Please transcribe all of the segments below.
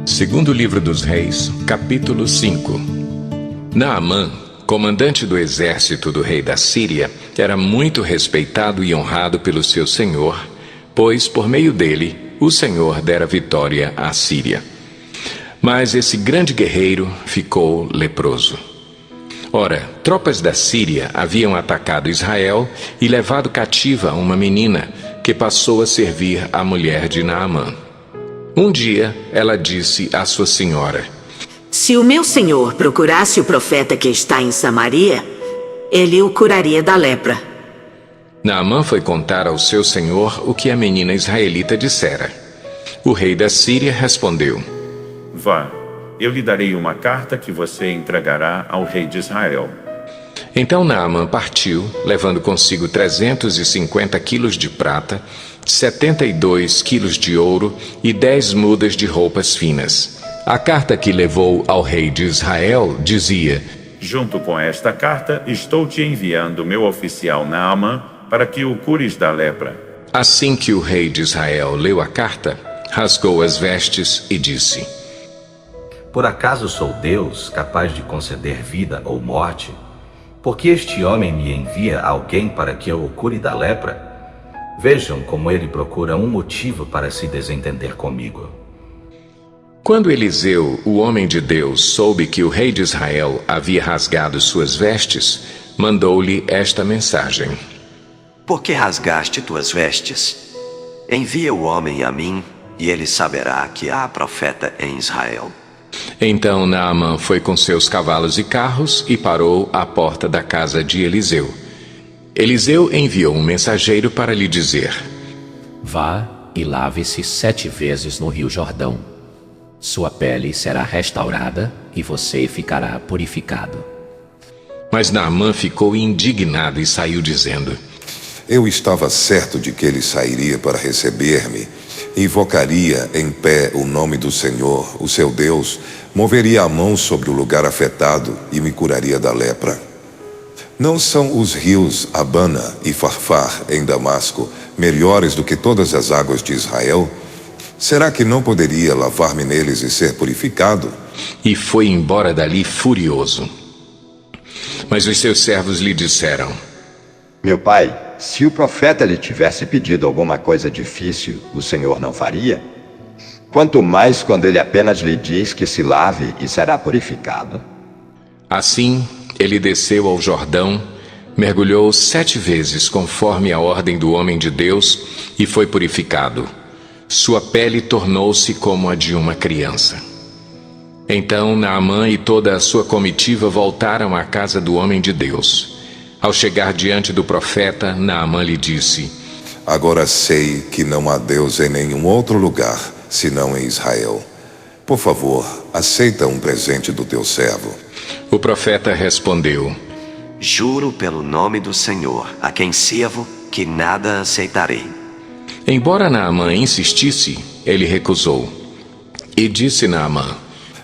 Segundo livro dos Reis, capítulo 5. Naamã, comandante do exército do rei da Síria, era muito respeitado e honrado pelo seu senhor, pois, por meio dele, o Senhor dera vitória à Síria. Mas esse grande guerreiro ficou leproso. Ora, tropas da Síria haviam atacado Israel e levado cativa uma menina, que passou a servir a mulher de Naamã. Um dia, ela disse à sua senhora: Se o meu senhor procurasse o profeta que está em Samaria, ele o curaria da lepra. Naamã foi contar ao seu senhor o que a menina israelita dissera. O rei da Síria respondeu: Vá, eu lhe darei uma carta que você entregará ao rei de Israel. Então Naamã partiu, levando consigo 350 quilos de prata, 72 quilos de ouro e 10 mudas de roupas finas. A carta que levou ao rei de Israel dizia: Junto com esta carta, estou te enviando meu oficial Naamã para que o cures da lepra. Assim que o rei de Israel leu a carta, rasgou as vestes e disse: Por acaso sou Deus, capaz de conceder vida ou morte? Porque este homem me envia alguém para que eu o cure da lepra? Vejam como ele procura um motivo para se desentender comigo. Quando Eliseu, o homem de Deus, soube que o rei de Israel havia rasgado suas vestes, mandou-lhe esta mensagem: Por que rasgaste tuas vestes? Envia o homem a mim, e ele saberá que há profeta em Israel. Então Naamã foi com seus cavalos e carros e parou à porta da casa de Eliseu. Eliseu enviou um mensageiro para lhe dizer: Vá e lave-se 7 vezes no rio Jordão. Sua pele será restaurada e você ficará purificado. Mas Naamã ficou indignado e saiu dizendo: Eu estava certo de que ele sairia para receber-me, invocaria em pé o nome do Senhor, o seu Deus, moveria a mão sobre o lugar afetado e me curaria da lepra. Não são os rios Abana e Farfar em Damasco melhores do que todas as águas de Israel? Será que não poderia lavar-me neles e ser purificado? E foi embora dali furioso. Mas os seus servos lhe disseram: Meu pai, se o profeta lhe tivesse pedido alguma coisa difícil, o Senhor não faria? Quanto mais quando ele apenas lhe diz que se lave e será purificado. Assim, ele desceu ao Jordão, mergulhou 7 vezes conforme a ordem do homem de Deus e foi purificado. Sua pele tornou-se como a de uma criança. Então Naamã e toda a sua comitiva voltaram à casa do homem de Deus. Ao chegar diante do profeta, Naamã lhe disse: Agora sei que não há Deus em nenhum outro lugar, senão em Israel. Por favor, aceita um presente do teu servo. O profeta respondeu: Juro pelo nome do Senhor, a quem sirvo, que nada aceitarei. Embora Naamã insistisse, ele recusou. E disse Naamã: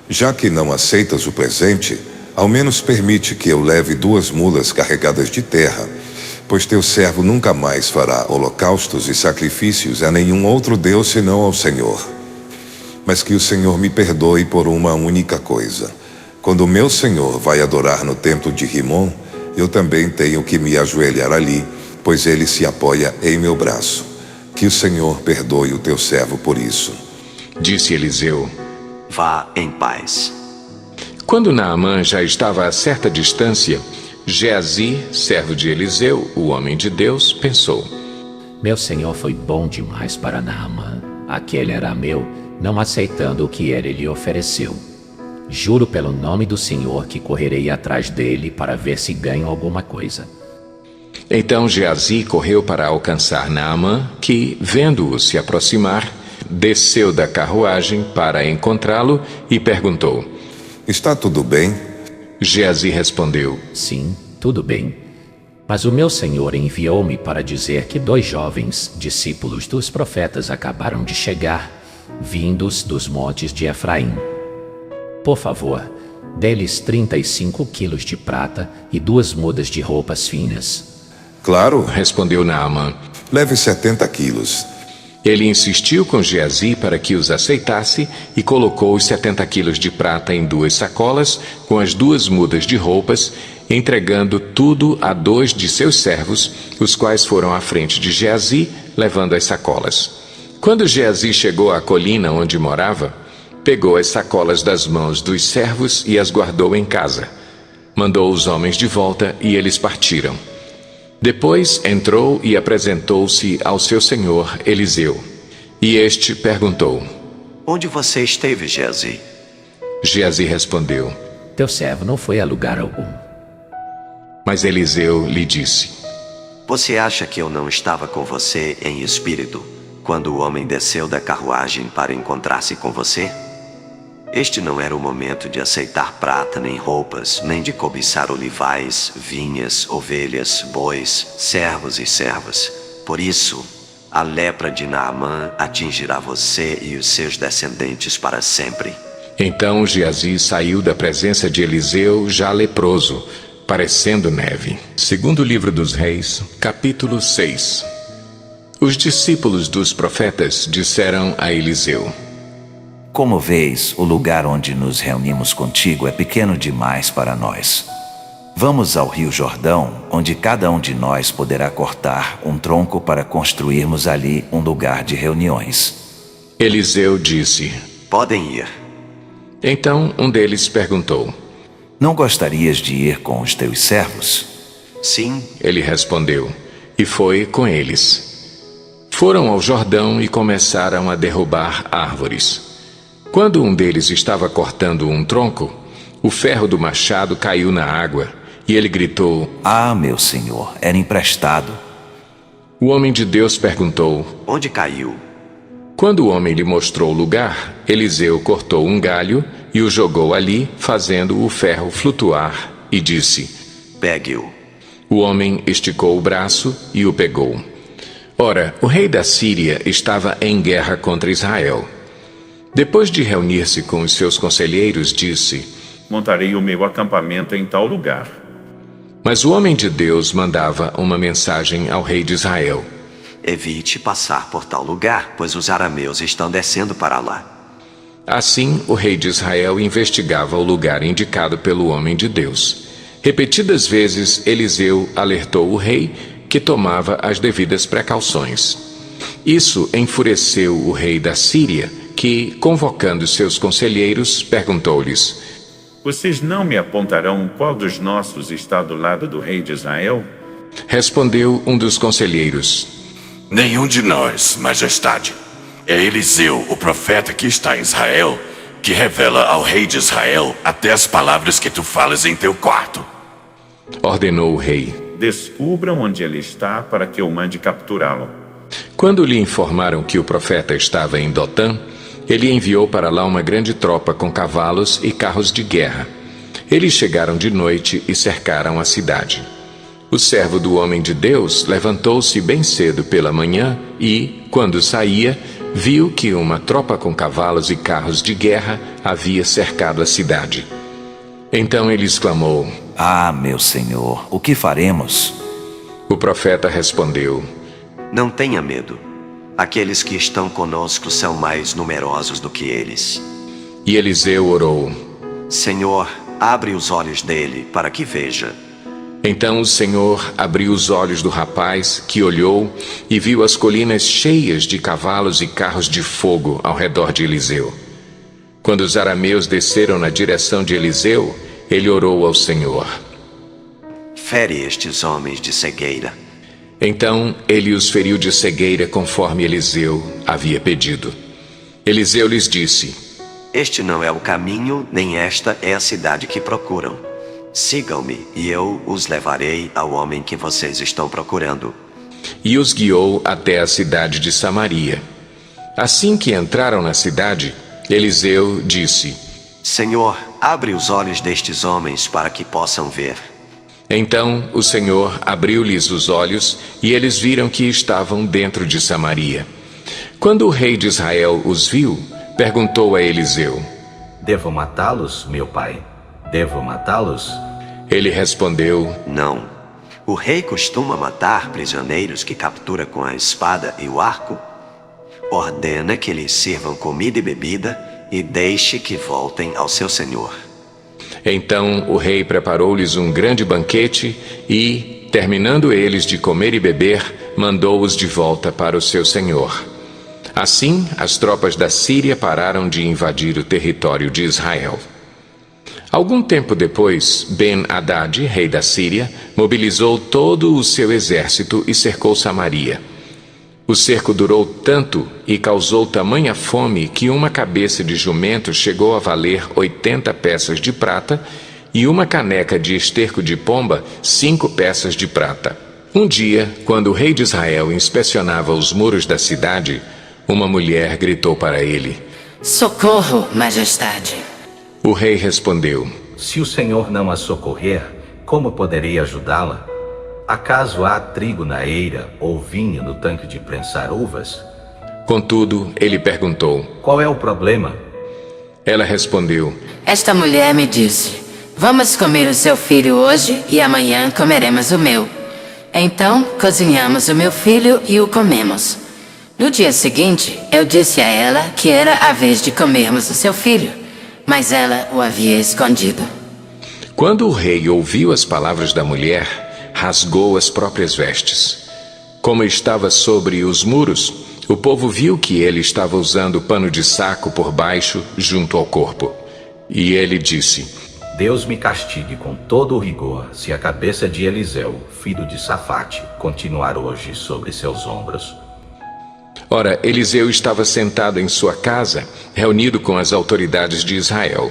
Já que não aceitas o presente, ao menos permite que eu leve 2 mulas carregadas de terra, pois teu servo nunca mais fará holocaustos e sacrifícios a nenhum outro Deus senão ao Senhor. Mas que o Senhor me perdoe por uma única coisa. Quando o meu Senhor vai adorar no templo de Rimon, eu também tenho que me ajoelhar ali, pois ele se apoia em meu braço. Que o Senhor perdoe o teu servo por isso. Disse Eliseu: Vá em paz. Quando Naamã já estava a certa distância, Geazi, servo de Eliseu, o homem de Deus, pensou: Meu senhor foi bom demais para Naamã. Aquele era meu, não aceitando o que ele lhe ofereceu. Juro pelo nome do Senhor que correrei atrás dele para ver se ganho alguma coisa. Então Geazi correu para alcançar Naamã, que, vendo-o se aproximar, desceu da carruagem para encontrá-lo e perguntou: Está tudo bem? Geazi respondeu: Sim, tudo bem. Mas o meu senhor enviou-me para dizer que 2 jovens, discípulos dos profetas, acabaram de chegar, vindos dos montes de Efraim. Por favor, dê-lhes 35 quilos de prata e 2 mudas de roupas finas. Claro, respondeu Naamã. Leve 70 quilos. Ele insistiu com Geazi para que os aceitasse e colocou os 70 quilos de prata em 2 sacolas com as 2 mudas de roupas, entregando tudo a 2 de seus servos, os quais foram à frente de Geazi, levando as sacolas. Quando Geazi chegou à colina onde morava, pegou as sacolas das mãos dos servos e as guardou em casa. Mandou os homens de volta e eles partiram. Depois entrou e apresentou-se ao seu senhor Eliseu. E este perguntou: Onde você esteve, Geazi? Geazi respondeu: Teu servo não foi a lugar algum. Mas Eliseu lhe disse: Você acha que eu não estava com você em espírito, quando o homem desceu da carruagem para encontrar-se com você? Este não era o momento de aceitar prata, nem roupas, nem de cobiçar olivais, vinhas, ovelhas, bois, servos e servas. Por isso, a lepra de Naamã atingirá você e os seus descendentes para sempre. Então Geazi saiu da presença de Eliseu já leproso, parecendo neve. Segundo livro dos Reis, capítulo 6. Os discípulos dos profetas disseram a Eliseu: Como vês, o lugar onde nos reunimos contigo é pequeno demais para nós. Vamos ao Rio Jordão, onde cada um de nós poderá cortar um tronco para construirmos ali um lugar de reuniões. Eliseu disse: Podem ir. Então um deles perguntou: Não gostarias de ir com os teus servos? Sim. Ele respondeu, e foi com eles. Foram ao Jordão e começaram a derrubar árvores. Quando um deles estava cortando um tronco, o ferro do machado caiu na água, e ele gritou: Ah, meu senhor, era emprestado. O homem de Deus perguntou: Onde caiu? Quando o homem lhe mostrou o lugar, Eliseu cortou um galho e o jogou ali, fazendo o ferro flutuar, e disse: Pegue-o. O homem esticou o braço e o pegou. Ora, o rei da Síria estava em guerra contra Israel. Depois de reunir-se com os seus conselheiros, disse: Montarei o meu acampamento em tal lugar. Mas o homem de Deus mandava uma mensagem ao rei de Israel: Evite passar por tal lugar, pois os arameus estão descendo para lá. Assim, o rei de Israel investigava o lugar indicado pelo homem de Deus. Repetidas vezes, Eliseu alertou o rei, que tomava as devidas precauções. Isso enfureceu o rei da Síria, que, convocando seus conselheiros, perguntou-lhes: Vocês não me apontarão qual dos nossos está do lado do rei de Israel? Respondeu um dos conselheiros: Nenhum de nós, majestade. É Eliseu, o profeta que está em Israel, que revela ao rei de Israel até as palavras que tu falas em teu quarto. Ordenou o rei: Descubram onde ele está para que eu mande capturá-lo. Quando lhe informaram que o profeta estava em Dotã, ele enviou para lá uma grande tropa com cavalos e carros de guerra. Eles chegaram de noite e cercaram a cidade. O servo do homem de Deus levantou-se bem cedo pela manhã e, quando saía, viu que uma tropa com cavalos e carros de guerra havia cercado a cidade. Então ele exclamou: Ah, meu senhor, o que faremos? O profeta respondeu: Não tenha medo. Aqueles que estão conosco são mais numerosos do que eles. E Eliseu orou: Senhor, abre os olhos dele para que veja. Então o Senhor abriu os olhos do rapaz, que olhou e viu as colinas cheias de cavalos e carros de fogo ao redor de Eliseu. Quando os arameus desceram na direção de Eliseu, ele orou ao Senhor: Fere estes homens de cegueira. Então ele os feriu de cegueira conforme Eliseu havia pedido. Eliseu lhes disse: Este não é o caminho, nem esta é a cidade que procuram. Sigam-me, e eu os levarei ao homem que vocês estão procurando. E os guiou até a cidade de Samaria. Assim que entraram na cidade, Eliseu disse: Senhor, abre os olhos destes homens para que possam ver. Então o Senhor abriu-lhes os olhos, e eles viram que estavam dentro de Samaria. Quando o rei de Israel os viu, perguntou a Eliseu: Devo matá-los, meu pai? Devo matá-los? Ele respondeu: Não. O rei costuma matar prisioneiros que captura com a espada e o arco? ordena que lhes sirvam comida e bebida e deixe que voltem ao seu senhor. Então o rei preparou-lhes um grande banquete e, terminando eles de comer e beber, mandou-os de volta para o seu senhor. Assim, as tropas da Síria pararam de invadir o território de Israel. Algum tempo depois, Ben-Hadad, rei da Síria, mobilizou todo o seu exército e cercou Samaria. O cerco durou tanto e causou tamanha fome que uma cabeça de jumento chegou a valer 80 peças de prata e uma caneca de esterco de pomba 5 peças de prata. Um dia, quando o rei de Israel inspecionava os muros da cidade, uma mulher gritou para ele: Socorro, majestade. O rei respondeu: Se o Senhor não a socorrer, como poderei ajudá-la? Acaso há trigo na eira ou vinho no tanque de prensar uvas? Contudo, ele perguntou: Qual é o problema? Ela respondeu: Esta mulher me disse: Vamos comer o seu filho hoje e amanhã comeremos o meu. Então, cozinhamos o meu filho e o comemos. No dia seguinte, eu disse a ela que era a vez de comermos o seu filho, mas ela o havia escondido. Quando o rei ouviu as palavras da mulher, rasgou as próprias vestes. Como estava sobre os muros, o povo viu que ele estava usando pano de saco por baixo, junto ao corpo. E ele disse: Deus me castigue com todo o rigor se a cabeça de Eliseu, filho de Safate, continuar hoje sobre seus ombros. Ora, Eliseu estava sentado em sua casa, reunido com as autoridades de Israel.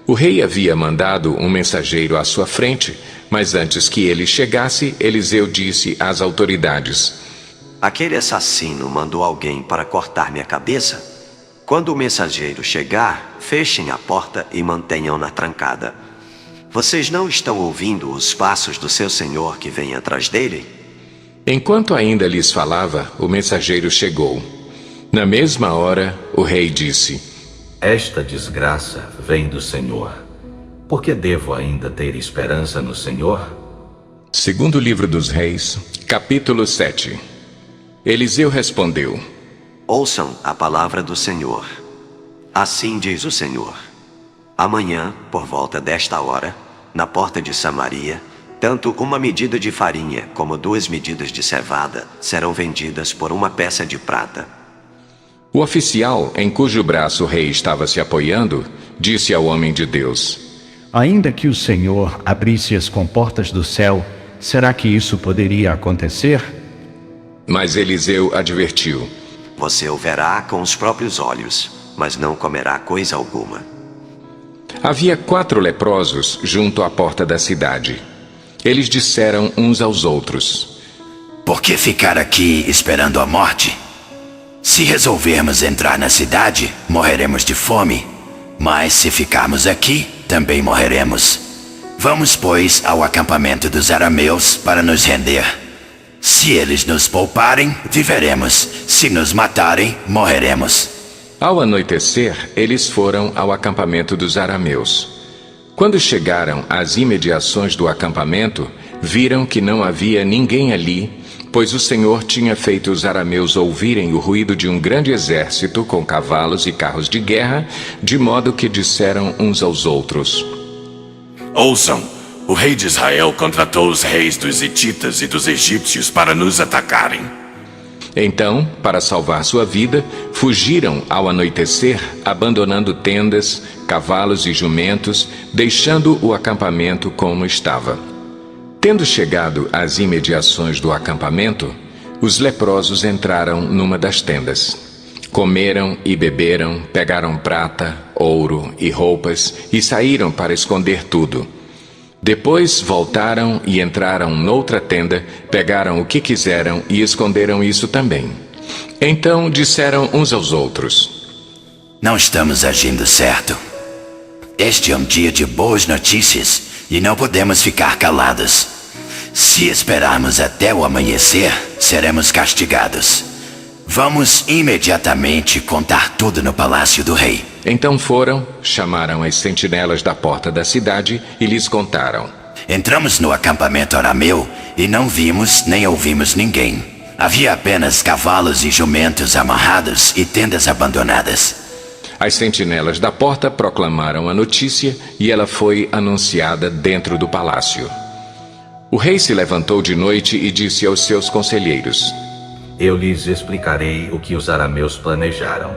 O rei havia mandado um mensageiro à sua frente, mas antes que ele chegasse, Eliseu disse às autoridades: Aquele assassino mandou alguém para cortar minha cabeça? Quando o mensageiro chegar, fechem a porta e mantenham-na trancada. Vocês não estão ouvindo os passos do seu senhor que vem atrás dele? Enquanto ainda lhes falava, o mensageiro chegou. Na mesma hora, o rei disse: Esta desgraça vem do Senhor. Por que devo ainda ter esperança no Senhor? Segundo livro dos Reis, capítulo 7. Eliseu respondeu: Ouçam a palavra do Senhor. Assim diz o Senhor: Amanhã, por volta desta hora, na porta de Samaria, tanto uma medida de farinha como 2 medidas de cevada serão vendidas por 1 peça de prata. O oficial, em cujo braço o rei estava se apoiando, disse ao homem de Deus: Ainda que o Senhor abrisse as comportas do céu, será que isso poderia acontecer? Mas Eliseu advertiu: Você o verá com os próprios olhos, mas não comerá coisa alguma. Havia 4 leprosos junto à porta da cidade. Eles disseram uns aos outros: Por que ficar aqui esperando a morte? Se resolvermos entrar na cidade, morreremos de fome. Mas se ficarmos aqui, também morreremos. Vamos, pois, ao acampamento dos arameus para nos render. Se eles nos pouparem, viveremos. Se nos matarem, morreremos. Ao anoitecer, eles foram ao acampamento dos arameus. Quando chegaram às imediações do acampamento, viram que não havia ninguém ali, pois o Senhor tinha feito os arameus ouvirem o ruído de um grande exército com cavalos e carros de guerra, de modo que disseram uns aos outros: Ouçam, o rei de Israel contratou os reis dos hititas e dos egípcios para nos atacarem. Então, para salvar sua vida, fugiram ao anoitecer, abandonando tendas, cavalos e jumentos, deixando o acampamento como estava. Tendo chegado às imediações do acampamento, os leprosos entraram numa das tendas. Comeram e beberam, pegaram prata, ouro e roupas e saíram para esconder tudo. Depois voltaram e entraram noutra tenda, pegaram o que quiseram e esconderam isso também. Então disseram uns aos outros: Não estamos agindo certo. Este é um dia de boas notícias e não podemos ficar calados. Se esperarmos até o amanhecer, seremos castigados. Vamos imediatamente contar tudo no palácio do rei. Então foram, chamaram as sentinelas da porta da cidade e lhes contaram: Entramos no acampamento arameu e não vimos nem ouvimos ninguém. Havia apenas cavalos e jumentos amarrados e tendas abandonadas. As sentinelas da porta proclamaram a notícia e ela foi anunciada dentro do palácio. O rei se levantou de noite e disse aos seus conselheiros: Eu lhes explicarei o que os arameus planejaram.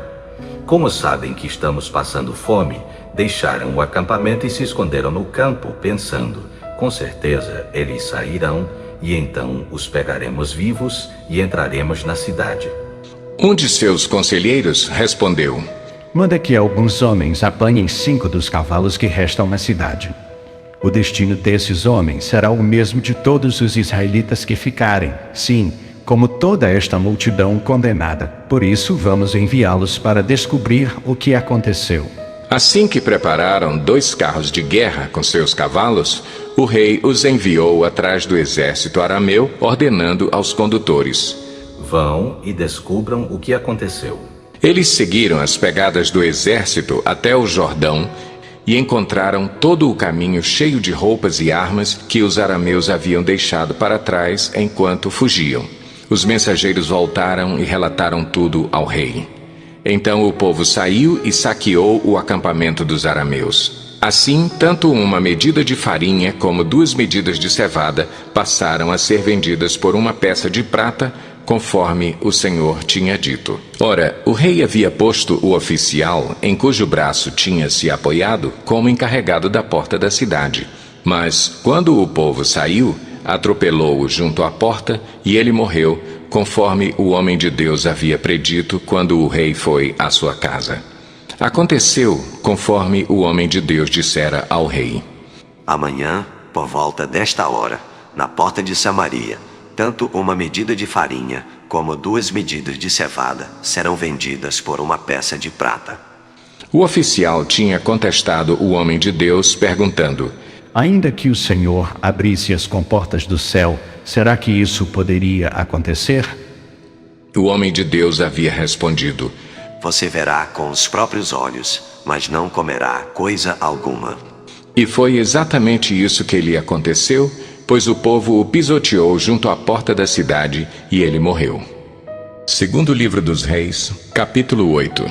Como sabem que estamos passando fome, deixaram o acampamento e se esconderam no campo, pensando: com certeza eles sairão, e então os pegaremos vivos e entraremos na cidade. Um de seus conselheiros respondeu: Manda que alguns homens apanhem 5 dos cavalos que restam na cidade. O destino desses homens será o mesmo de todos os israelitas que ficarem, sim, como toda esta multidão condenada. Por isso vamos enviá-los para descobrir o que aconteceu. Assim que prepararam 2 carros de guerra com seus cavalos, o rei os enviou atrás do exército arameu, ordenando aos condutores: Vão e descubram o que aconteceu. Eles seguiram as pegadas do exército até o Jordão e encontraram todo o caminho cheio de roupas e armas que os arameus haviam deixado para trás enquanto fugiam. Os mensageiros voltaram e relataram tudo ao rei. Então o povo saiu e saqueou o acampamento dos arameus. Assim, tanto uma medida de farinha como 2 medidas de cevada passaram a ser vendidas por uma peça de prata, conforme o Senhor tinha dito. Ora, o rei havia posto o oficial em cujo braço tinha se apoiado como encarregado da porta da cidade. Mas, quando o povo saiu, atropelou-o junto à porta e ele morreu, conforme o homem de Deus havia predito quando o rei foi à sua casa. Aconteceu conforme o homem de Deus dissera ao rei: Amanhã, por volta desta hora, na porta de Samaria, tanto uma medida de farinha como 2 medidas de cevada serão vendidas por uma peça de prata. O oficial tinha contestado o homem de Deus, perguntando: Ainda que o Senhor abrisse as comportas do céu, será que isso poderia acontecer? O homem de Deus havia respondido: Você verá com os próprios olhos, mas não comerá coisa alguma. E foi exatamente isso que lhe aconteceu, pois o povo o pisoteou junto à porta da cidade e ele morreu. Segundo livro dos Reis, capítulo 8.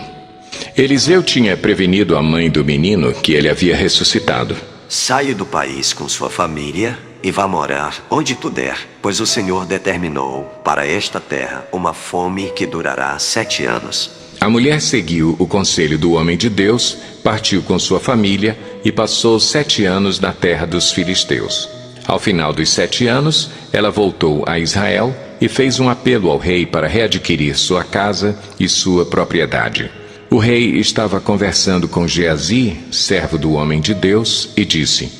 Eliseu tinha prevenido a mãe do menino que ele havia ressuscitado. Saia do país com sua família e vá morar onde puder, pois o Senhor determinou para esta terra uma fome que durará 7 anos. A mulher seguiu o conselho do homem de Deus, partiu com sua família e passou 7 anos na terra dos filisteus. Ao final dos 7 anos, ela voltou a Israel e fez um apelo ao rei para readquirir sua casa e sua propriedade. O rei estava conversando com Geazi, servo do homem de Deus, e disse: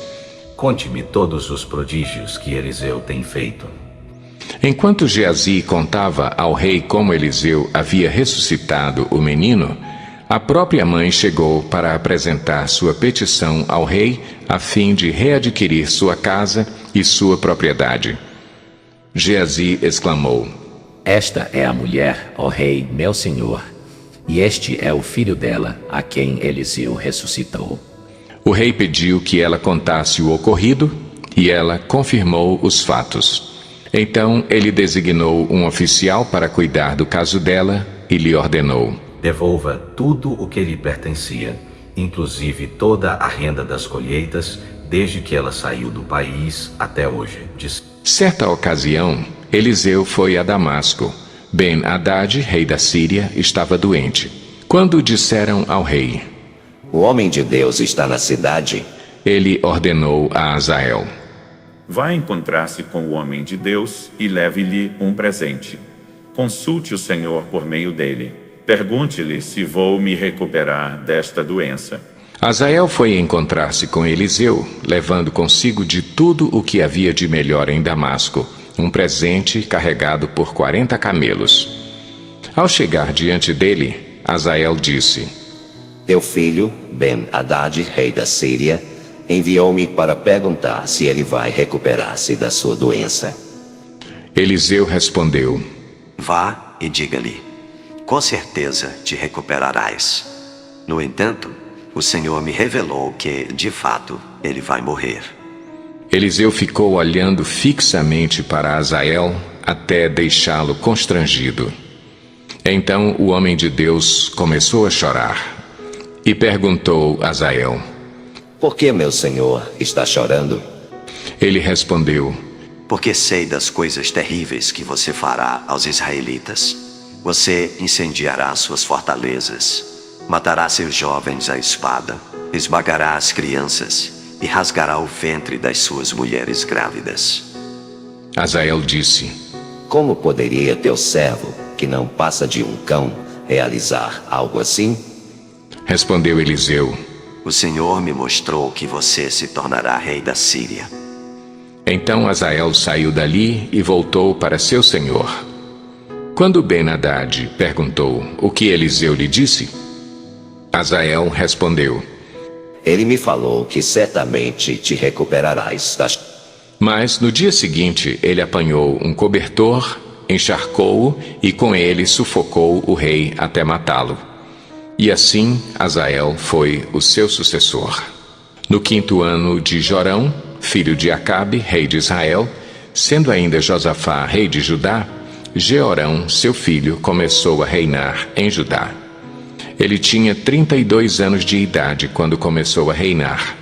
Conte-me todos os prodígios que Eliseu tem feito. Enquanto Geazi contava ao rei como Eliseu havia ressuscitado o menino, a própria mãe chegou para apresentar sua petição ao rei a fim de readquirir sua casa e sua propriedade. Geazi exclamou: Esta é a mulher, ó rei, meu senhor, e este é o filho dela, a quem Eliseu ressuscitou. O rei pediu que ela contasse o ocorrido e ela confirmou os fatos. Então ele designou um oficial para cuidar do caso dela e lhe ordenou: Devolva tudo o que lhe pertencia, inclusive toda a renda das colheitas, desde que ela saiu do país até hoje. Certa ocasião, Eliseu foi a Damasco. Ben-Hadad, rei da Síria, estava doente. Quando disseram ao rei: O homem de Deus está na cidade, ele ordenou a Azael: Vá encontrar-se com o homem de Deus e leve-lhe um presente. Consulte o Senhor por meio dele. Pergunte-lhe se vou me recuperar desta doença. Azael foi encontrar-se com Eliseu, levando consigo de tudo o que havia de melhor em Damasco, um presente carregado por 40 camelos. Ao chegar diante dele, Azael disse: Teu filho, Ben-Hadad, rei da Síria, enviou-me para perguntar se ele vai recuperar-se da sua doença. Eliseu respondeu: Vá e diga-lhe: com certeza te recuperarás. No entanto, o Senhor me revelou que, de fato, ele vai morrer. Eliseu ficou olhando fixamente para Azael até deixá-lo constrangido. Então o homem de Deus começou a chorar e perguntou a Azael: Por que meu senhor está chorando? Ele respondeu: Porque sei das coisas terríveis que você fará aos israelitas. Você incendiará suas fortalezas, matará seus jovens à espada, esmagará as crianças e rasgará o ventre das suas mulheres grávidas. Azael disse: Como poderia teu servo, que não passa de um cão, realizar algo assim? Respondeu Eliseu: O Senhor me mostrou que você se tornará rei da Síria. Então Azael saiu dali e voltou para seu senhor. Quando Ben-Hadad perguntou o que Eliseu lhe disse, Azael respondeu: Ele me falou que certamente te recuperarás das... Mas no dia seguinte ele apanhou um cobertor, encharcou-o e com ele sufocou o rei até matá-lo. E assim Azael foi o seu sucessor. No 5º ano de Jorão, filho de Acabe, rei de Israel, sendo ainda Josafá rei de Judá, Jeorão, seu filho, começou a reinar em Judá. Ele tinha 32 anos de idade quando começou a reinar,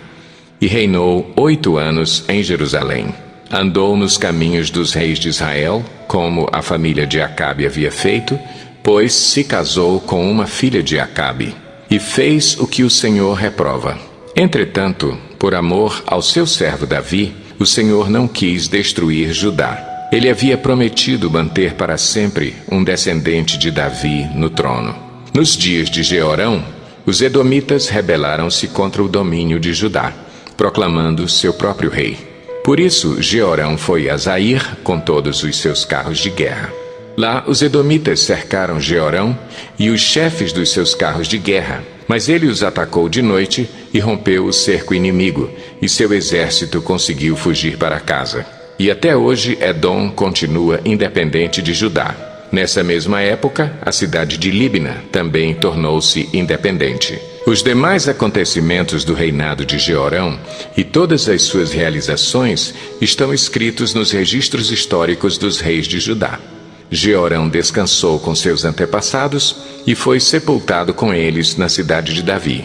e reinou 8 anos em Jerusalém. Andou nos caminhos dos reis de Israel, como a família de Acabe havia feito, pois se casou com uma filha de Acabe, e fez o que o Senhor reprova. Entretanto, por amor ao seu servo Davi, o Senhor não quis destruir Judá. Ele havia prometido manter para sempre um descendente de Davi no trono. Nos dias de Jeorão, os edomitas rebelaram-se contra o domínio de Judá, proclamando seu próprio rei. Por isso, Jeorão foi a Zair com todos os seus carros de guerra. Lá, os edomitas cercaram Jeorão e os chefes dos seus carros de guerra, mas ele os atacou de noite e rompeu o cerco inimigo, e seu exército conseguiu fugir para casa. E até hoje Edom continua independente de Judá. Nessa mesma época, a cidade de Líbna também tornou-se independente. Os demais acontecimentos do reinado de Jeorão e todas as suas realizações estão escritos nos registros históricos dos reis de Judá. Jeorão descansou com seus antepassados e foi sepultado com eles na cidade de Davi.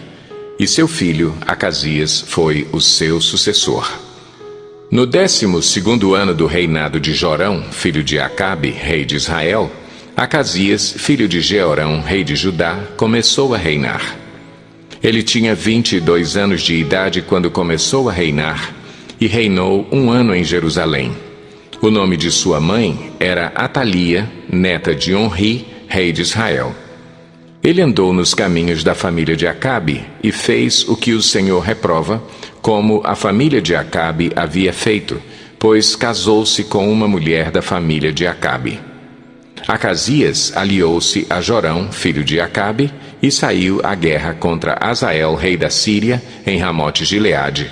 E seu filho, Acasias, foi o seu sucessor. No 12º ano do reinado de Jorão, filho de Acabe, rei de Israel, Acasias, filho de Jeorão, rei de Judá, começou a reinar. Ele tinha 22 anos de idade quando começou a reinar e reinou 1 ano em Jerusalém. O nome de sua mãe era Atalia, neta de Onri, rei de Israel. Ele andou nos caminhos da família de Acabe e fez o que o Senhor reprova, como a família de Acabe havia feito, pois casou-se com uma mulher da família de Acabe. Acasias aliou-se a Jorão, filho de Acabe, e saiu à guerra contra Azael, rei da Síria, em Ramote-Gileade.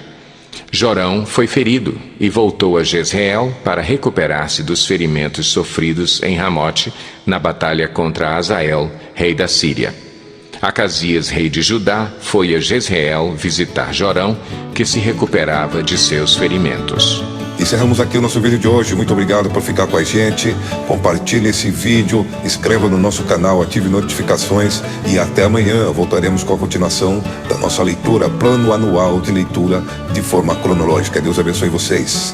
Jorão foi ferido e voltou a Jezreel para recuperar-se dos ferimentos sofridos em Ramote na batalha contra Azael, rei da Síria. Acasias, rei de Judá, foi a Jezreel visitar Jorão, que se recuperava de seus ferimentos. Encerramos aqui o nosso vídeo de hoje. Muito obrigado por ficar com a gente. Compartilhe esse vídeo, inscreva no nosso canal, ative notificações e até amanhã voltaremos com a continuação da nossa leitura, plano anual de leitura de forma cronológica. Deus abençoe vocês.